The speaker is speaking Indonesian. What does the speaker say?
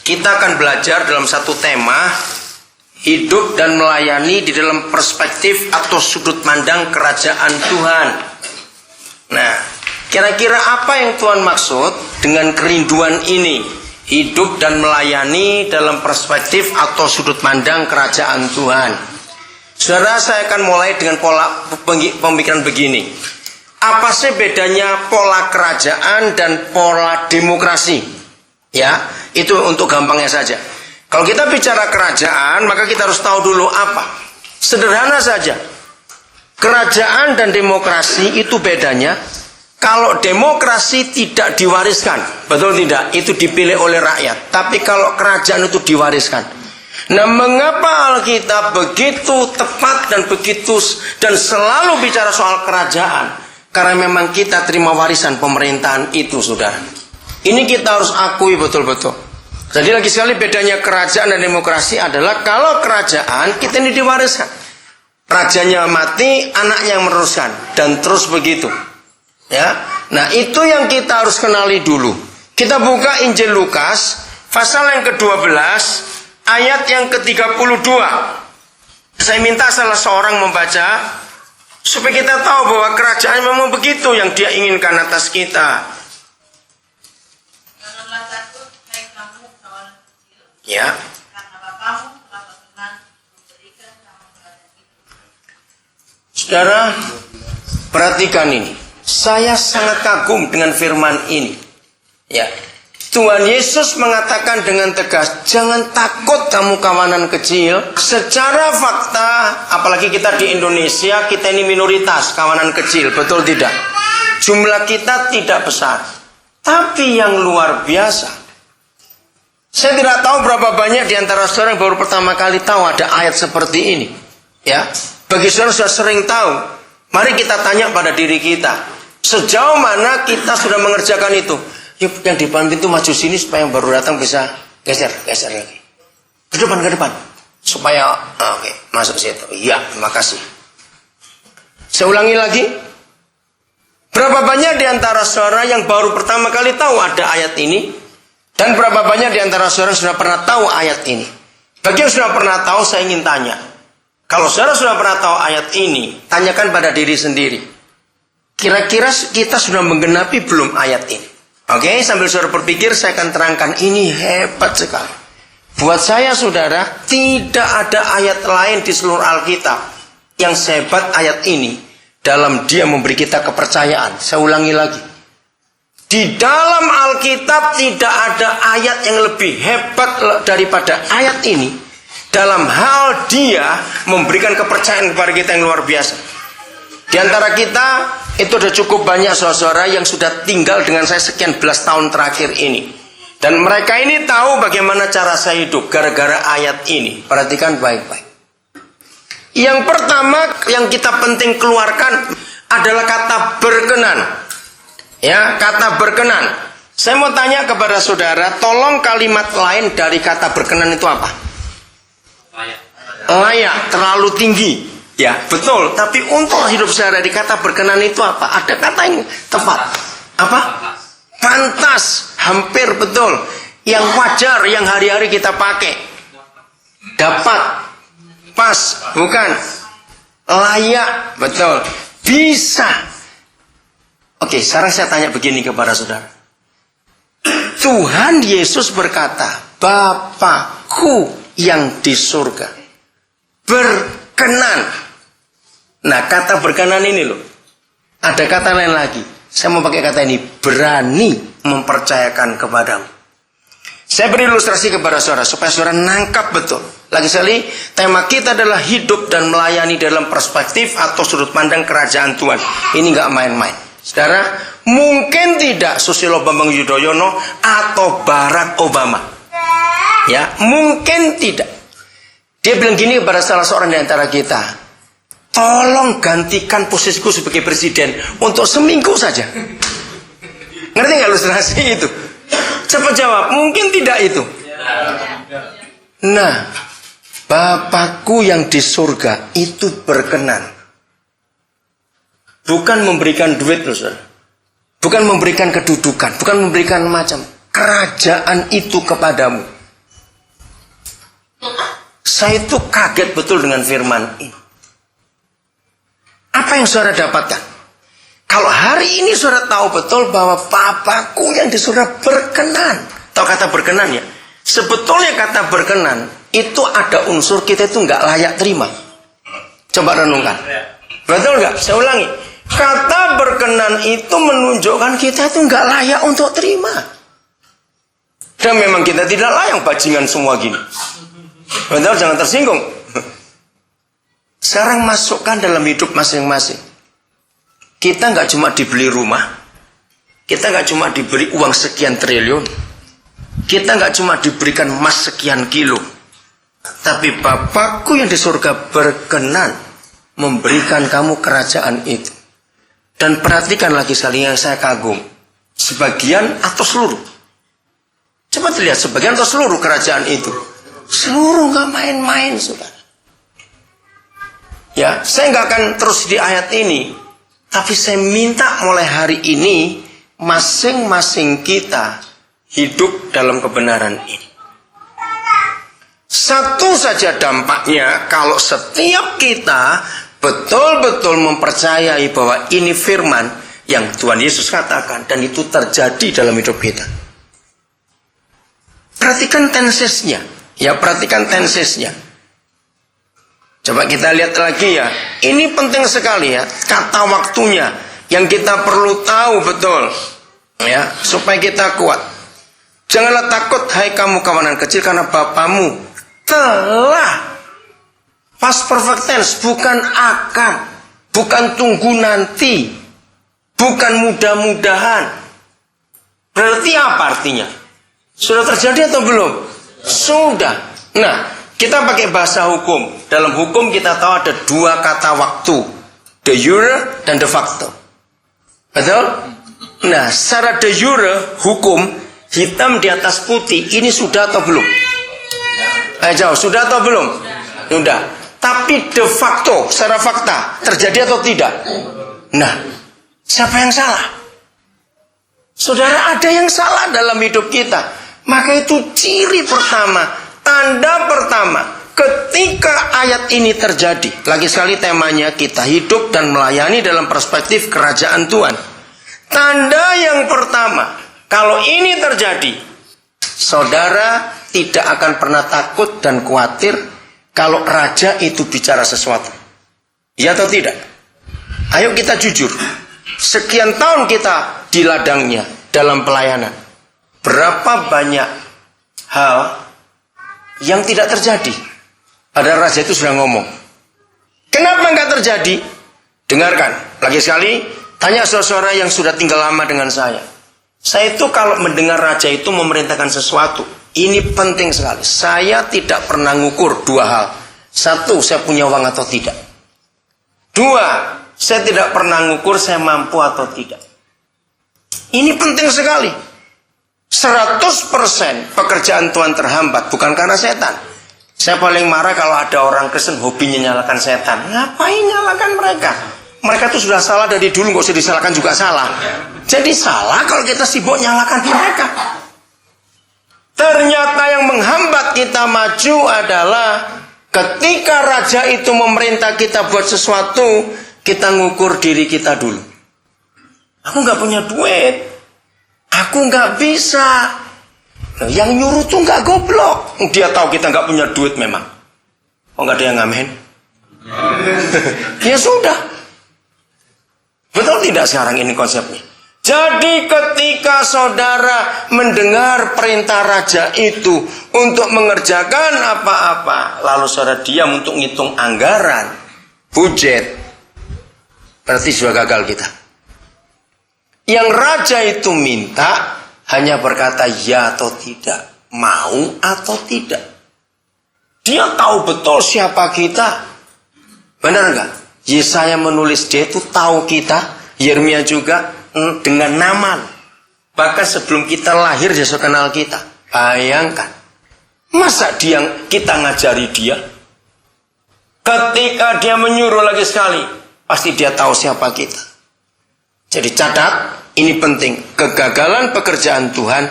Kita akan belajar dalam satu tema, hidup dan melayani di dalam perspektif atau sudut pandang kerajaan Tuhan. Nah, kira-kira apa yang Tuhan maksud dengan kerinduan ini? Hidup dan melayani dalam perspektif atau sudut pandang kerajaan Tuhan. Saudara, saya akan mulai dengan pola pemikiran begini. Apa sih bedanya pola kerajaan dan pola demokrasi? Ya, itu untuk gampangnya saja. Kalau kita bicara kerajaan, maka kita harus tahu dulu apa. Sederhana saja. Kerajaan dan demokrasi itu bedanya. Kalau demokrasi tidak diwariskan, betul tidak? Itu dipilih oleh rakyat. Tapi kalau kerajaan itu diwariskan. Nah, mengapa Alkitab begitu tepat dan selalu bicara soal kerajaan? Karena memang kita terima warisan pemerintahan itu, saudara. Ini kita harus akui betul-betul. Jadi lagi sekali bedanya kerajaan dan demokrasi adalah kalau kerajaan kita ini diwariskan. Rajanya mati, anaknya yang meneruskan dan terus begitu. Ya. Nah, itu yang kita harus kenali dulu. Kita buka Injil Lukas pasal yang ke-12 ayat yang ke-32. Saya minta salah seorang membaca supaya kita tahu bahwa kerajaan memang begitu yang dia inginkan atas kita. Ya. Saudara, perhatikan ini. Saya sangat kagum dengan firman ini. Ya. Tuhan Yesus mengatakan dengan tegas, jangan takut kamu kawanan kecil. Secara fakta, apalagi kita di Indonesia, kita ini minoritas kawanan kecil, betul tidak? Jumlah kita tidak besar. Tapi yang luar biasa, saya tidak tahu berapa banyak di antara saudara yang baru pertama kali tahu ada ayat seperti ini. Ya, bagi saudara sudah sering tahu. Mari kita tanya pada diri kita, sejauh mana kita sudah mengerjakan itu? Yuk, yang di depan itu maju sini supaya yang baru datang bisa geser lagi. Ke depan. Supaya, oke, masuk situ. Iya, terima kasih. Saya ulangi lagi. Berapa banyak di antara saudara yang baru pertama kali tahu ada ayat ini? Dan berapa banyak di antara saudara sudah pernah tahu ayat ini? Bagi yang sudah pernah tahu, saya ingin tanya. Kalau saudara sudah pernah tahu ayat ini, tanyakan pada diri sendiri. Kira-kira kita sudah menggenapi belum ayat ini? Oke, sambil saudara berpikir, saya akan terangkan. Ini hebat sekali. Buat saya, saudara, tidak ada ayat lain di seluruh Alkitab yang sehebat ayat ini dalam dia memberi kita kepercayaan. Saya ulangi lagi. Di dalam Alkitab tidak ada ayat yang lebih hebat daripada ayat ini dalam hal dia memberikan kepercayaan kepada kita yang luar biasa. Di antara kita itu sudah cukup banyak saudara yang sudah tinggal dengan saya sekian belas tahun terakhir ini. Dan mereka ini tahu bagaimana cara saya hidup gara-gara ayat ini. Perhatikan baik-baik. Yang pertama yang kita penting keluarkan adalah kata berkenan. Ya, kata berkenan. Saya mau tanya kepada saudara, tolong kalimat lain dari kata berkenan itu apa? Layak, terlalu tinggi. Ya, betul. Tapi untuk hidup saya dari kata berkenan itu apa? Ada kata yang tepat. Apa? Pantas, hampir betul. Yang wajar, yang hari-hari kita pakai. Dapat, pas, bukan? Layak, betul. Bisa. Oke, sekarang saya tanya begini kepada saudara. Tuhan Yesus berkata, Bapakku yang di surga berkenan. Nah, kata berkenan ini loh. Ada kata lain lagi. Saya mau pakai kata ini, berani mempercayakan kepadamu. Saya beri ilustrasi kepada saudara supaya saudara nangkap betul. Lagi sekali, tema kita adalah hidup dan melayani dalam perspektif atau sudut pandang kerajaan Tuhan. Ini nggak main-main. Saudara, mungkin tidak Susilo Bambang Yudhoyono atau Barack Obama. Ya, mungkin tidak. Dia bilang gini kepada salah seorang di antara kita, tolong gantikan posisiku sebagai presiden untuk seminggu saja. Ngerti nggak ilustrasi itu? Cepat jawab, mungkin tidak itu. Nah, Bapakku yang di surga itu berkenan. Bukan memberikan duit loh, saudara. Bukan memberikan kedudukan, bukan memberikan macam. Kerajaan itu kepadamu. Saya itu kaget betul dengan firman ini. Apa yang saudara dapatkan? Kalau hari ini saudara tahu betul bahwa Bapakku yang di surga berkenan. Tahu kata berkenan ya? Sebetulnya kata berkenan itu ada unsur kita itu nggak layak terima. Coba renungkan. Betul nggak? Saya ulangi. Kata berkenan itu menunjukkan kita itu nggak layak untuk terima. Dan memang kita tidak layak bajingan semua gini. Betul, jangan tersinggung. Sekarang masukkan dalam hidup masing-masing. Kita nggak cuma dibeli rumah, kita nggak cuma diberi uang sekian triliun, kita nggak cuma diberikan emas sekian kilo, tapi Bapakku yang di surga berkenan memberikan kamu kerajaan itu. Dan perhatikan lagi sekali yang saya kagum, sebagian atau seluruh? Coba lihat sebagian atau seluruh kerajaan itu? Seluruh, nggak main-main, saudara. Ya, saya nggak akan terus di ayat ini, tapi saya minta mulai hari ini masing-masing kita hidup dalam kebenaran ini. Satu saja dampaknya kalau setiap kita betul-betul mempercayai bahwa ini firman yang Tuhan Yesus katakan dan itu terjadi dalam hidup kita. Perhatikan tensesnya, ya perhatikan tensesnya. Coba kita lihat lagi ya. Ini penting sekali ya. Kata waktunya. Yang kita perlu tahu betul. Ya. Supaya kita kuat. Janganlah takut hai kamu kawanan kecil. Karena Bapamu telah. Past perfect tense. Bukan akan. Bukan tunggu nanti. Bukan mudah-mudahan. Berarti apa artinya? Sudah terjadi atau belum? Sudah. Nah. Kita pakai bahasa hukum. Dalam hukum kita tahu ada dua kata waktu. De jure dan de facto. Betul? Nah, secara de jure, hukum, hitam di atas putih, ini sudah atau belum? Jauh, sudah atau belum? Sudah. Tapi de facto, secara fakta, terjadi atau tidak? Nah, siapa yang salah? Saudara, ada yang salah dalam hidup kita. Maka itu ciri pertama. Tanda pertama, ketika ayat ini terjadi, lagi sekali temanya kita hidup dan melayani dalam perspektif kerajaan Tuhan. Tanda yang pertama, kalau ini terjadi, saudara tidak akan pernah takut dan khawatir kalau raja itu bicara sesuatu. Iya atau tidak? Ayo kita jujur. Sekian tahun kita di ladangnya dalam pelayanan. Berapa banyak hal yang tidak terjadi. Ada raja itu sudah ngomong. Kenapa nggak terjadi? Dengarkan. Lagi sekali, tanya saudara yang sudah tinggal lama dengan saya. Saya itu kalau mendengar raja itu memerintahkan sesuatu, ini penting sekali. Saya tidak pernah ngukur dua hal. Satu, saya punya uang atau tidak. Dua, saya tidak pernah ngukur saya mampu atau tidak. Ini penting sekali. 100% pekerjaan Tuhan terhambat bukan karena setan. Saya paling marah kalau ada orang Kristen hobinya nyalakan setan. Ngapain nyalakan mereka? Mereka tuh sudah salah dari dulu, nggak usah disalahkan juga salah. Jadi salah kalau kita sibuk nyalakan mereka. Ternyata yang menghambat kita maju adalah ketika raja itu memerintah kita buat sesuatu, kita ngukur diri kita dulu. Aku nggak punya duit. Aku nggak bisa. Yang nyuruh tuh nggak goblok. Dia tahu kita nggak punya duit memang. Oh nggak ada yang ngamen? Ya sudah. Betul tidak sekarang ini konsepnya? Jadi ketika saudara mendengar perintah raja itu untuk mengerjakan apa-apa, lalu saudara diam untuk ngitung anggaran, budget, berarti sudah gagal kita. Yang raja itu minta hanya berkata ya atau tidak, mau atau tidak. Dia tahu betul siapa kita. Benar enggak? Yesaya menulis dia itu tahu kita. Yeremia juga dengan nama. Bahkan sebelum kita lahir dia sudah kenal kita. Bayangkan. Masa kita ngajari dia? Ketika dia menyuruh lagi sekali, pasti dia tahu siapa kita. Jadi catat, ini penting. Kegagalan pekerjaan Tuhan